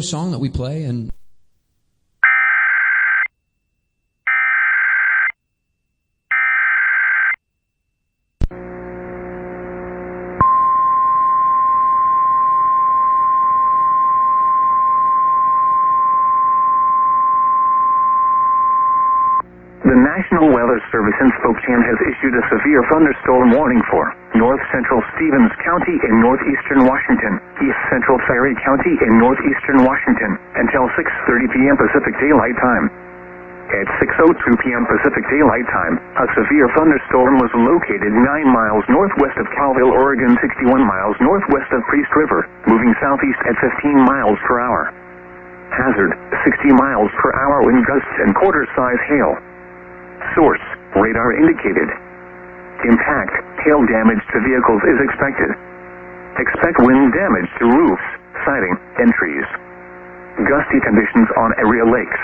song that we play, and the National Weather Service in Spokane has issued a severe thunderstorm warning for north central Stevens County in northeastern Washington, east central Ferry County in northeastern Washington, until 6:30 p.m. Pacific Daylight Time. At 6:02 p.m. Pacific Daylight Time, a severe thunderstorm was located 9 miles northwest of Calville, Oregon, 61 miles northwest of Priest River, moving southeast at 15 miles per hour. Hazard, 60 miles per hour wind gusts and quarter-size hail. Source, radar indicated. Impact, hail damage to vehicles is expected. Expect wind damage to roofs, siding, and trees. Gusty conditions on area lakes.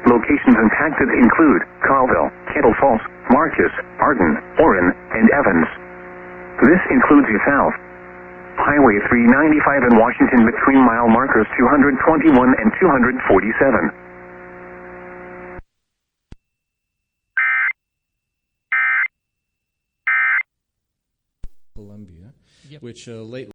Locations impacted include Colville, Kettle Falls, Marcus, Arden, Orrin, and Evans. This includes the south. Highway 395 in Washington between mile markers 221 and 247. Columbia, which lately.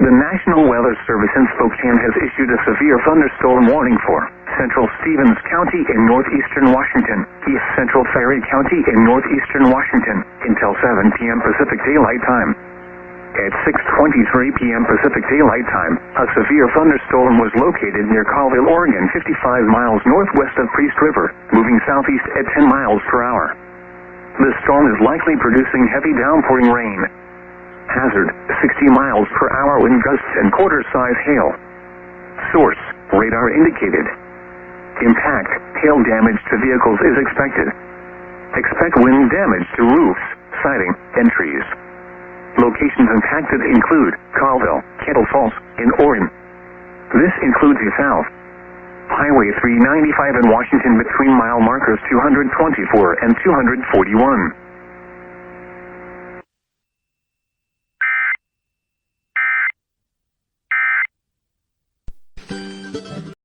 The National Weather Service in Spokane has issued a severe thunderstorm warning for central Stevens County in northeastern Washington, east central Ferry County in northeastern Washington, until 7 p.m. Pacific Daylight Time. At 6:23 p.m. Pacific Daylight Time, a severe thunderstorm was located near Colville, Oregon, 55 miles northwest of Priest River, moving southeast at 10 miles per hour. The storm is likely producing heavy downpouring rain. Hazard, 60 miles per hour wind gusts and quarter-size hail. Source, radar indicated. Impact, hail damage to vehicles is expected. Expect wind damage to roofs, siding, and trees. Locations impacted include Colville, Kettle Falls, and Orrin. This includes the south. Highway 395 in Washington between mile markers 224 and 241.